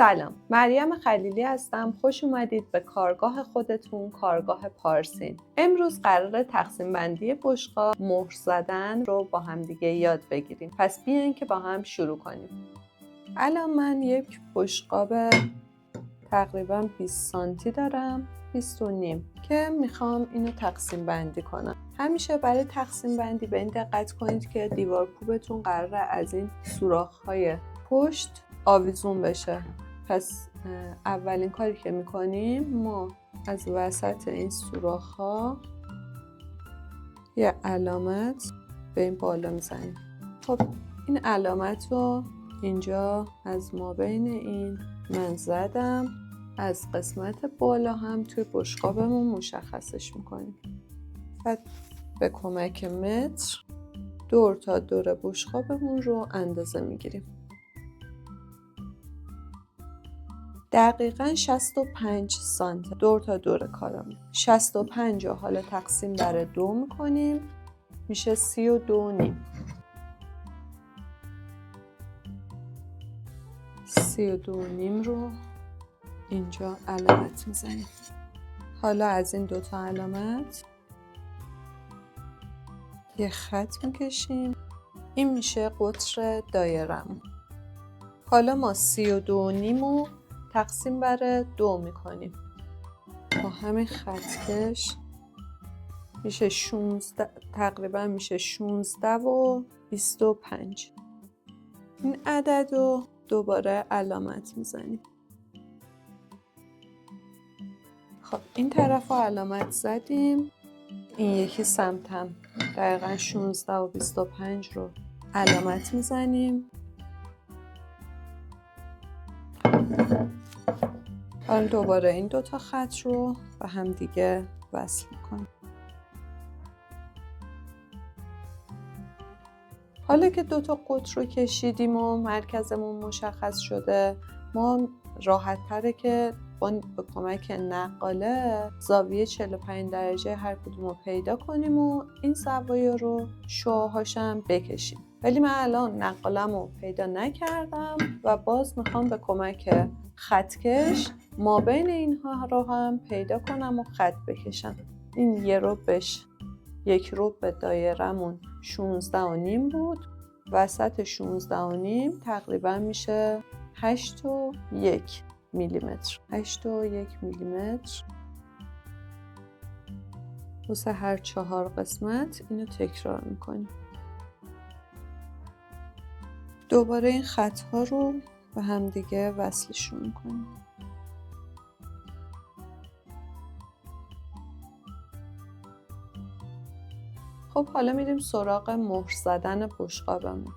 سلام، مریم خلیلی هستم. خوش اومدید به کارگاه خودتون، کارگاه پارسین. امروز قراره تقسیم بندی بشقاب، مهر زدن رو با هم دیگه یاد بگیریم. پس بیاین که با هم شروع کنیم. الان من یک بشقاب تقریبا 20 سانتی دارم، 20.5 که میخوام اینو تقسیم بندی کنم. همیشه برای تقسیم بندی به این دقت کنید که دیوار کوبتون قراره از این سوراخ‌های پشت آویزون بشه. پس اولین کاری که میکنیم ما از وسط این سوراخ‌ها یه علامت به این بالا میزنیم. خب این علامت رو اینجا از مابین این من زدم. از قسمت بالا هم توی بشقابمون مشخصش میکنیم. بعد به کمک متر دور تا دور بشقابمون رو اندازه میگیریم. دقیقاً 65 سانتی دور تا دور کارمون. 65 رو حالا تقسیم بر 2 میکنیم، میشه 32.5. 32.5 رو اینجا علامت میزنیم. حالا از این دوتا علامت یه خط میکشیم. این میشه قطر دایره‌مون. حالا ما 32.5 رو تقسیم بر 2 میکنیم. با همین خطکش میشه 16، تقریبا میشه 16.25. این عدد رو دوباره علامت میزنیم. خب این طرف رو علامت زدیم. این یکی سمتم دقیقا 16.25 رو علامت میزنیم. حالا دوباره این دوتا خط رو به هم دیگه وصل میکنیم. حالا که دوتا قطر رو کشیدیم و مرکزمون مشخص شده، ما راحت تره که به کمک نقاله زاویه 45 درجه هر کدوم رو پیدا کنیم و این زوایا رو شعاع‌هاشم بکشیم. ولی من الان نقالم رو پیدا نکردم و باز میخوام به کمک خطکش ما بین اینها رو هم پیدا کنم و خط بکشم. این یه ربعش، یک ربع دایرمون 16.5 بود. وسط 16.5 تقریبا میشه 8.1 میلیمتر. 8.1 میلیمتر. واسه هر 4 قسمت اینو تکرار میکنیم. دوباره این خطها رو به هم دیگه وصلشون میکنیم. خب حالا میریم سراغ مهر زدن بشقابمون.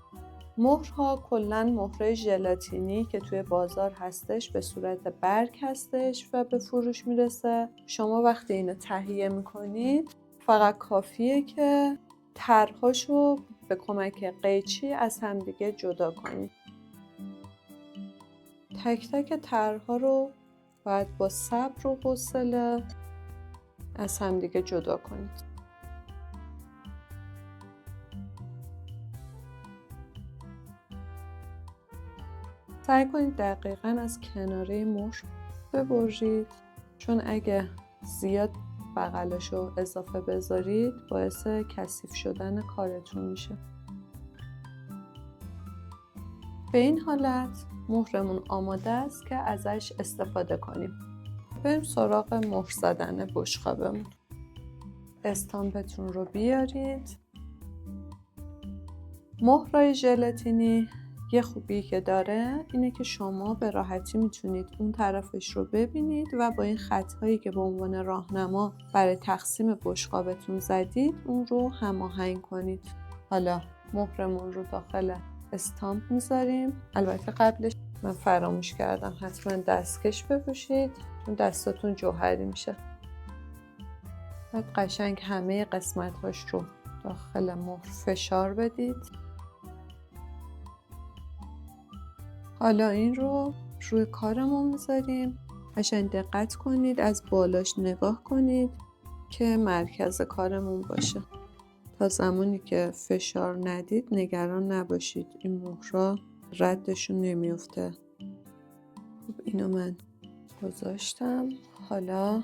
مهرها کلاً مهره ژلاتینی که توی بازار هستش به صورت برگ هستش و به فروش میرسه. شما وقتی اینو تهیه میکنید فقط کافیه که ترهاشو به کمک قیچی از همدیگه جدا کنید. تک تک ترها رو باید با صبر و حوصله از همدیگه جدا کنید. سعی کنید دقیقاً از کناره مهر ببرید، چون اگه زیاد بغلشو اضافه بذارید باعث کثیف شدن کارتون میشه. به این حالت مهرمون آماده است که ازش استفاده کنیم. بریم سراغ مهر زدن بشقابمون. استامپتون رو بیارید. مهرهای ژلاتینی یه خوبی که داره اینه که شما به راحتی میتونید اون طرفش رو ببینید و با این خطهایی که به عنوان راهنما برای تقسیم بشقابتون زدید اون رو هماهنگ کنید. حالا مهرمون رو داخل استامپ میذاریم. البته قبلش من فراموش کردم حتما دستکش بپوشید چون دستاتون جوهری میشه. بعد قشنگ همه قسمت‌هاش رو داخل مهر فشار بدید. حالا این رو روی کارمون میذاریم. قشنگ دقت کنید، از بالاش نگاه کنید که مرکز کارمون باشه. تا زمانی که فشار ندید نگران نباشید، این مهرها ردشون نمیفته. خب اینو من گذاشتم. حالا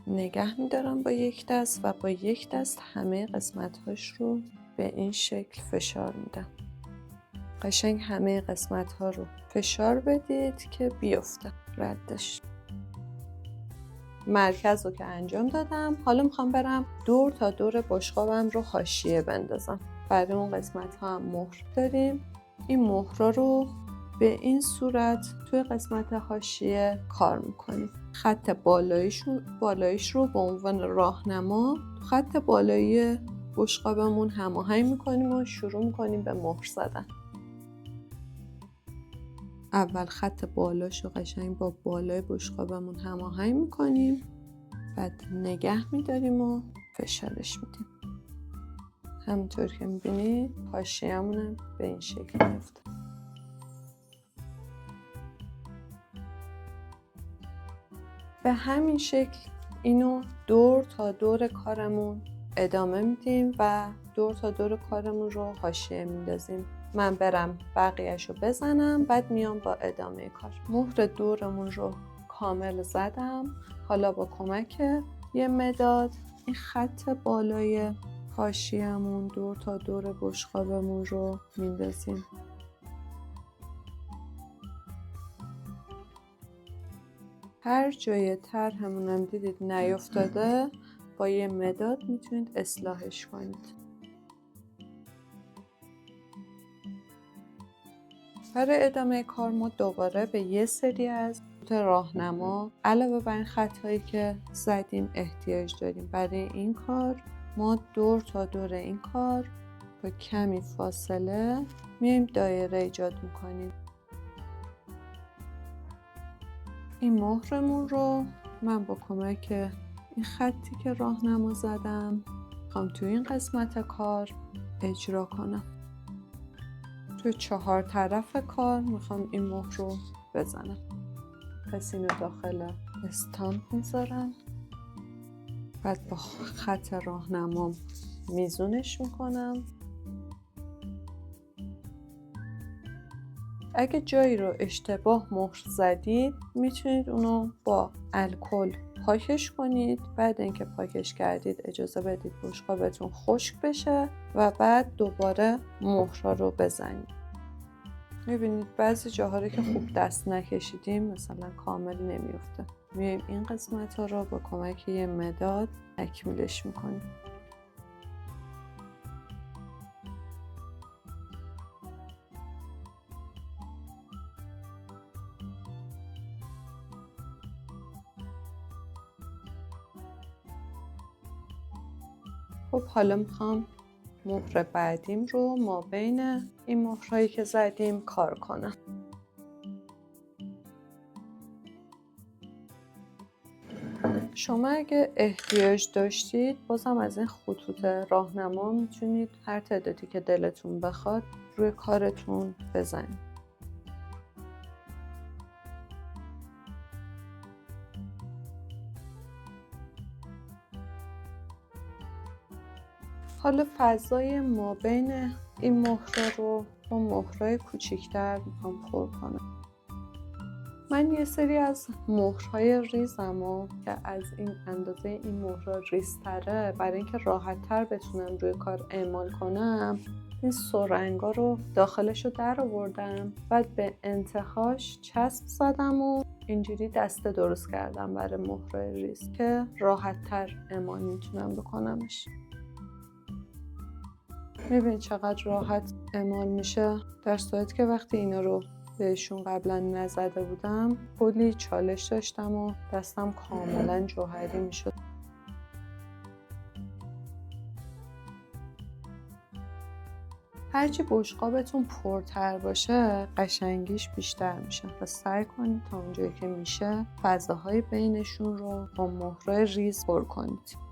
نگه میدارم با یک دست و با یک دست همه قسمت‌هاش رو به این شکل فشار میدم. قشنگ همه قسمت‌ها رو فشار بدید که بیفته ردش. مرکز رو که انجام دادم، حالا میخوام برم دور تا دور بشقابم رو حاشیه بندازم. برای اون قسمت‌ها هم مهر داریم. این مهرها رو به این صورت توی قسمت حاشیه کار میکنیم. خط بالاییش رو به عنوان راهنما خط بالایی بشقابمون هماهنگ میکنیم و شروع میکنیم به مهر زدن. اول خط بالاش رو قشنگ با بالای بشقابمون هماهنگ میکنیم، بعد نگه میداریم و فشارش میدیم. همونطور که میبینید حاشیه‌مون به این شکل میفته. به همین شکل اینو دور تا دور کارمون ادامه میدیم و دور تا دور کارمون رو حاشیه میندازیم. من برم بقیه‌شو بزنم، بعد میام با ادامه کار. مهر دورمون رو کامل زدم. حالا با کمک یه مداد این خط بالای حاشیه‌مون دور تا دور بشقابمون رو میندازیم. هر جای طرحمون هم دیدید نیافتاده، با یه مداد میتونید اصلاحش کنید. برای ادامه کار ما دوباره به یه سری از خطوط راهنما علاوه بر این خطایی که زدیم احتیاج داریم. برای این کار ما دور تا دور این کار با کمی فاصله میایم دایره ایجاد میکنیم. این مهرمون رو من با کمک این خطی که راهنما زدم میخوام توی این قسمت کار اجرا کنم. توی 4 طرف کار میخوام این مهر رو بزنم. پس اینو داخل استامپ میذارم، بعد با خط راهنمام میزونش میکنم. اگه جایی رو اشتباه مهر زدید میتونید اونو با الکل پاکش کنید. بعد اینکه پاکش کردید اجازه بدید بشقابتون خشک بشه و بعد دوباره مهرها رو بزنید. میبینید بعضی جاها رو که خوب دست نکشیدیم مثلا کامل نمیفته. میایم این قسمت ها رو با کمک یه مداد تکمیلش میکنیم. خب حالا میخوام مهر بعدیم رو ما بین این مهرهایی که زدیم کار کنم. شما اگه احتیاج داشتید بازم از این خطوط راهنما میتونید هر تعدادی که دلتون بخواد روی کارتون بزنید. حالا فضای ما بین این مهره رو با مهرهای کوچیک‌تر میخوام پر کنم. من یه سری از مهرهای ریزمو که از این اندازه این مهرها ریزتره، برای اینکه راحت‌تر بتونم روی کار اعمال کنم این سرنگا رو داخلش رو در آوردم، بعد به انتهاش چسب زدم و اینجوری دسته درست کردم برای مهرهای ریز که راحت‌تر اعمال میتونم بکنمش. میبینید چقدر راحت اعمال میشه، در صورتی که وقتی اینا رو بهشون قبلا نزده بودم کلی چالش داشتم و دستم کاملا جوهری میشد. هرچی بشقابتون پرتر باشه قشنگیش بیشتر میشه و سعی کنید تا اونجایی که میشه فضاهای بینشون رو با مهرهای ریز پر کنید.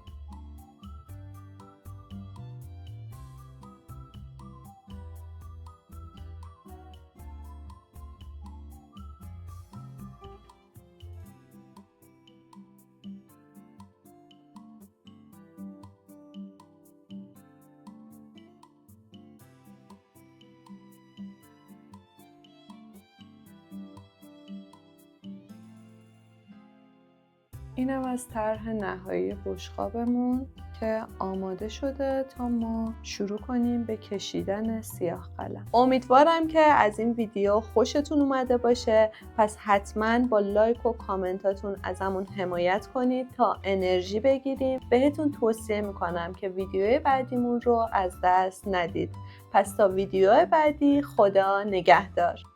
اینم از طرح نهایی بشقابمون که آماده شده تا ما شروع کنیم به کشیدن سیاه قلم. امیدوارم که از این ویدیو خوشتون اومده باشه. پس حتما با لایک و کامنتاتون ازمون حمایت کنید تا انرژی بگیریم. بهتون توصیه میکنم که ویدیوی بعدیمون رو از دست ندید. پس تا ویدیو بعدی، خدا نگهدار.